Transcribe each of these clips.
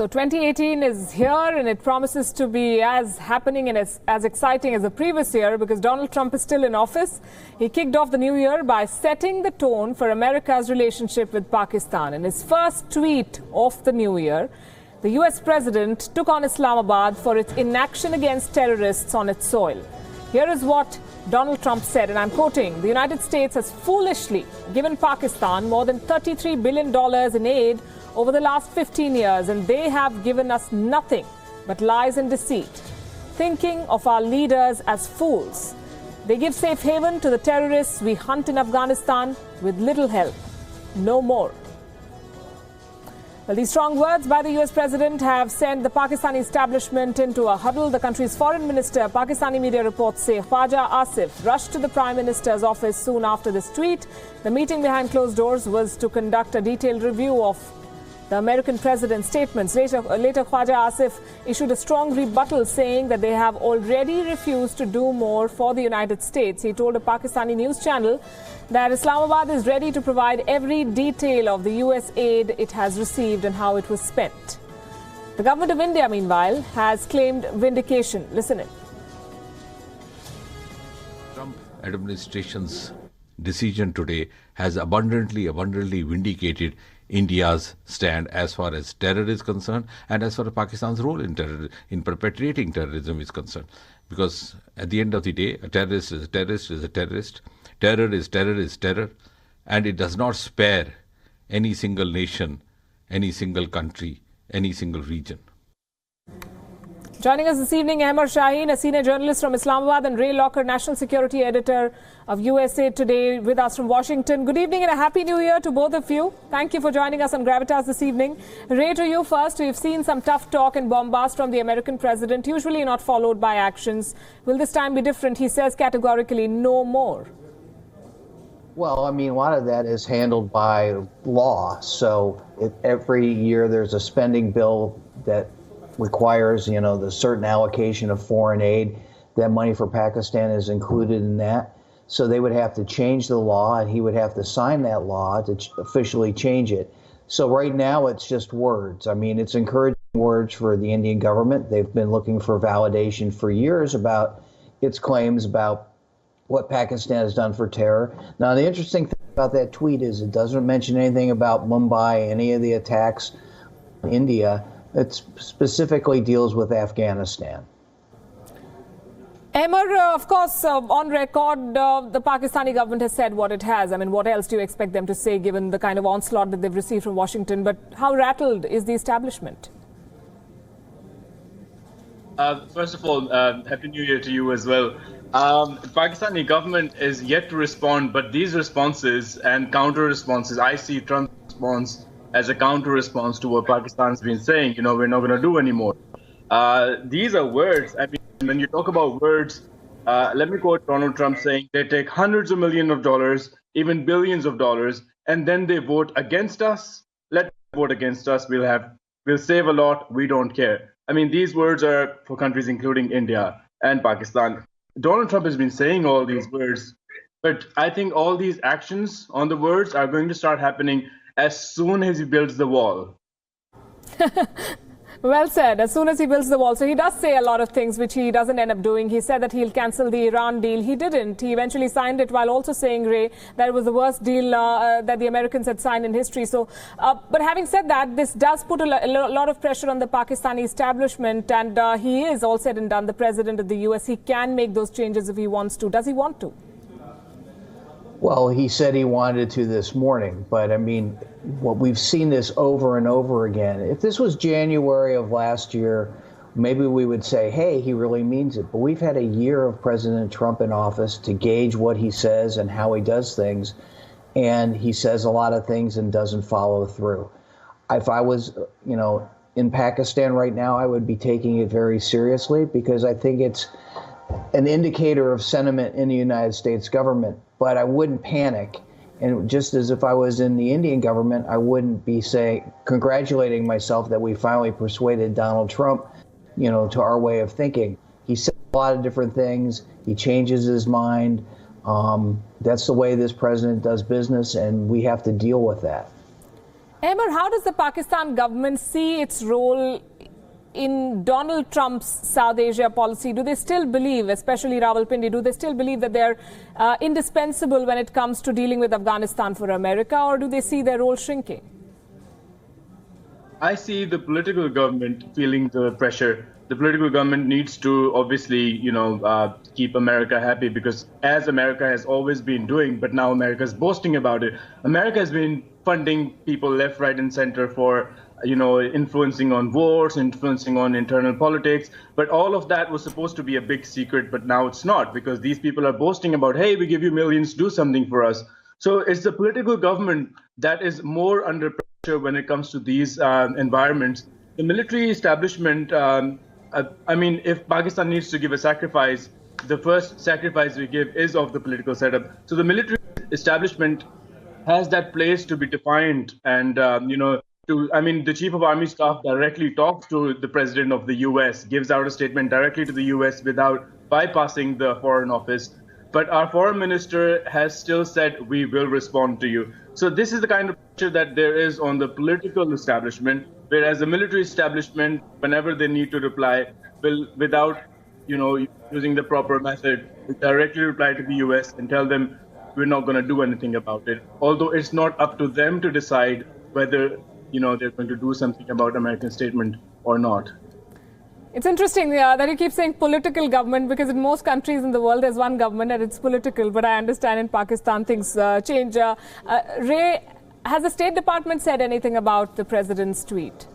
So 2018 is here and it promises to be as happening and as exciting as the previous year because Donald Trump is still in office. He kicked off the new year by setting the tone for America's relationship with Pakistan. In his first tweet of the new year, the US president took on Islamabad for its inaction against terrorists on its soil. Here is what Donald Trump said, and I'm quoting, "The United States has foolishly given Pakistan more than $33 billion in aid over the last 15 years, and they have given us nothing but lies and deceit, thinking of our leaders as fools. They give safe haven to the terrorists we hunt in Afghanistan with little help. No more." Well, these strong words by the US president have sent the Pakistani establishment into a huddle. The country's foreign minister, Pakistani media reports say Khwaja Asif rushed to the prime minister's office soon after this tweet. The meeting behind closed doors was to conduct a detailed review of the American president's statements. Later, Khwaja Asif issued a strong rebuttal saying that they have already refused to do more for the United States. He told a Pakistani news channel that Islamabad is ready to provide every detail of the US aid it has received and how it was spent. The government of India, meanwhile, has claimed vindication. Listen in. Trump administration's decision today has abundantly vindicated India's stand as far as terror is concerned and as far as Pakistan's role in perpetrating terrorism is concerned. Because at the end of the day, a terrorist is a terrorist is a terrorist. Terror is terror, and it does not spare any single nation, any single country, any single region. Joining us this evening, Ahmad Shaheen, a senior journalist from Islamabad, and Ray Locker, national security editor of USA Today, with us from Washington. Good evening and a happy new year to both of you. Thank you for joining us on Gravitas this evening. Ray, to you first. We've seen some tough talk and bombast from the American president, usually not followed by actions. Will this time be different? He says categorically no more. Well, I mean, a lot of that is handled by law. So every year there's a spending bill that requires, the certain allocation of foreign aid. That money for Pakistan is included in that. So they would have to change the law, and he would have to sign that law to officially change it. So right now it's just words. I mean, it's encouraging words for the Indian government. They've been looking for validation for years about its claims about what Pakistan has done for terror. Now, the interesting thing about that tweet is it doesn't mention anything about Mumbai, any of the attacks in India. It specifically deals with Afghanistan. Ahmad, of course, on record, the Pakistani government has said what it has. I mean, what else do you expect them to say given the kind of onslaught that they've received from Washington? But how rattled is the establishment? First of all, Happy New Year to you as well. The Pakistani government is yet to respond, but these responses and counter-responses, I see Trump's response as a counter-response to what Pakistan's been saying, we're not going to do anymore. These are words. I mean, when you talk about words, let me quote Donald Trump saying they take hundreds of millions of dollars, even billions of dollars, and then they vote against us. Let them vote against us. We'll save a lot. We don't care. I mean, these words are for countries including India and Pakistan. Donald Trump has been saying all these words, but I think all these actions on the words are going to start happening as soon as he builds the wall. Well said, as soon as he builds the wall. So he does say a lot of things which he doesn't end up doing. He said that he'll cancel the Iran deal. He didn't. He eventually signed it while also saying, Ray, that it was the worst deal that the Americans had signed in history. So, but having said that, this does put a lot of pressure on the Pakistani establishment. And he is, all said and done, the president of the US. He can make those changes if he wants to. Does he want to? Well, he said he wanted to this morning, but I mean, what we've seen this over and over again. If this was January of last year, maybe we would say, hey, he really means it. But we've had a year of President Trump in office to gauge what he says and how he does things. And he says a lot of things and doesn't follow through. If I was, in Pakistan right now, I would be taking it very seriously because I think it's an indicator of sentiment in the United States government. But I wouldn't panic. And just as if I was in the Indian government, I wouldn't be congratulating myself that we finally persuaded Donald Trump, to our way of thinking. He said a lot of different things. He changes his mind. That's the way this president does business, and we have to deal with that. Emmer, how does the Pakistan government see its role in Donald Trump's South Asia policy? Do they still believe, especially Rawalpindi, do they still believe that they're indispensable when it comes to dealing with Afghanistan for America, or do they see their role shrinking? I see the political government feeling the pressure. The political government needs to obviously, keep America happy, because as America has always been doing, but now America is boasting about it. America has been funding people left, right, and center for, influencing on wars, influencing on internal politics. But all of that was supposed to be a big secret, but now it's not, because these people are boasting about, hey, we give you millions, do something for us. So it's the political government that is more under pressure when it comes to these environments. The military establishment, if Pakistan needs to give a sacrifice, the first sacrifice we give is of the political setup. So the military establishment has that place to be defined. And, the chief of army staff directly talks to the president of the U.S., gives out a statement directly to the U.S. without bypassing the foreign office. But our foreign minister has still said, we will respond to you. So this is the kind of pressure that there is on the political establishment, whereas the military establishment, whenever they need to reply, will, without, using the proper method, directly reply to the U.S. and tell them, we're not going to do anything about it. Although it's not up to them to decide whether, they're going to do something about American statement or not. It's interesting that you keep saying political government, because in most countries in the world there's one government and it's political. But I understand in Pakistan things change. Ray, has the State Department said anything about the president's tweet?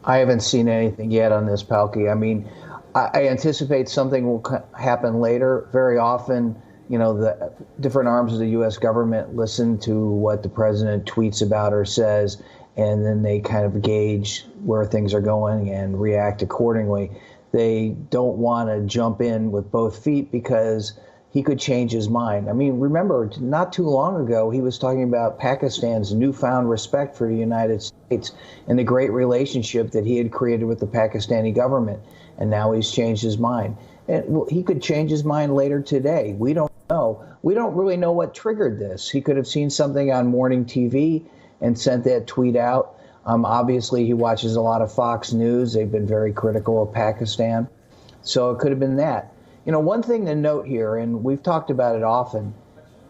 I haven't seen anything yet on this, Palki. I mean, I anticipate something will happen later. Very often, the different arms of the U.S. government listen to what the president tweets about or says, and then they kind of gauge where things are going and react accordingly. They don't want to jump in with both feet because he could change his mind. I mean, remember, not too long ago, he was talking about Pakistan's newfound respect for the United States and the great relationship that he had created with the Pakistani government. And now he's changed his mind. And he could change his mind later today. We don't know. We don't really know what triggered this. He could have seen something on morning TV and sent that tweet out. Obviously, he watches a lot of Fox News. They've been very critical of Pakistan. So it could have been that. One thing to note here, and we've talked about it often,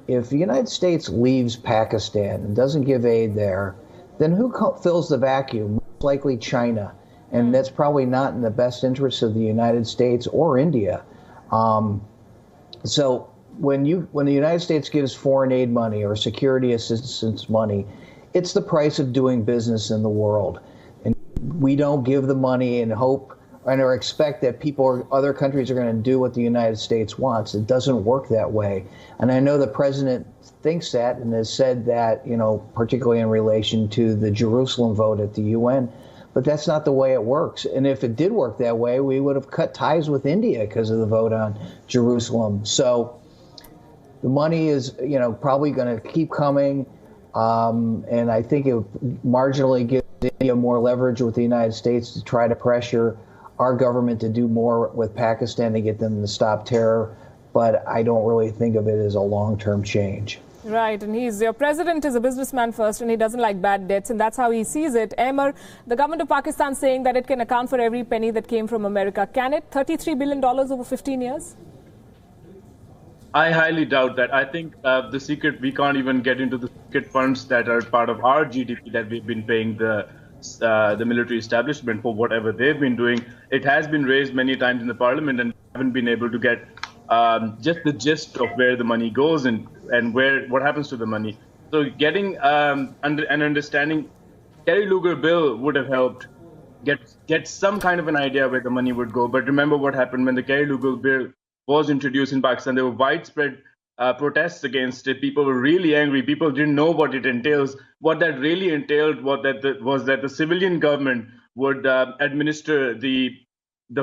if the United States leaves Pakistan and doesn't give aid there, then who fills the vacuum? Most likely China. And that's probably not in the best interest of the United States or India. So when the United States gives foreign aid money or security assistance money, it's the price of doing business in the world. And we don't give the money and hope or expect that other countries are going to do what the United States wants. It doesn't work that way. And I know the president thinks that and has said that, particularly in relation to the Jerusalem vote at the UN. But that's not the way it works. And if it did work that way, we would have cut ties with India because of the vote on Jerusalem. So the money is, probably going to keep coming. And I think it marginally gives India more leverage with the United States to try to pressure our government to do more with Pakistan to get them to stop terror. But I don't really think of it as a long-term change. Right, and your president is a businessman first, and he doesn't like bad debts, and that's how he sees it. Emmer, the government of Pakistan saying that it can account for every penny that came from America. Can it? $33 billion over 15 years? I highly doubt that. I think we can't even get into the secret funds that are part of our GDP that we've been paying the military establishment for whatever they've been doing. It has been raised many times in the parliament, and we haven't been able to get just the gist of where the money goes and what happens to the money. So getting an understanding, Kerry Lugar bill would have helped get some kind of an idea where the money would go. But remember what happened when the Kerry Lugar bill was introduced in Pakistan. There were widespread protests against it. People were really angry. People didn't know what it entails. What that really entailed was that the civilian government would administer the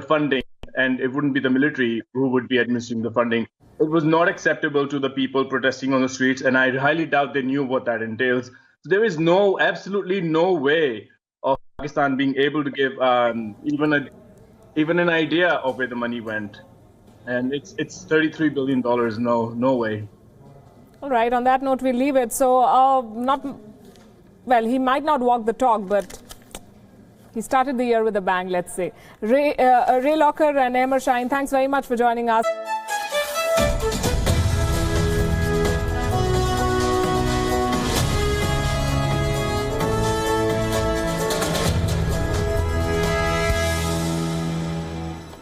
funding, and it wouldn't be the military who would be administering the funding. It was not acceptable to the people protesting on the streets, and I highly doubt they knew what that entails. So there is absolutely no way of Pakistan being able to give even an idea of where the money went. And it's $33 billion. No way. All right. On that note, we'll leave it. So well, he might not walk the talk, but he started the year with a bang, let's say. Ray Locker and Emmer Shine, thanks very much for joining us.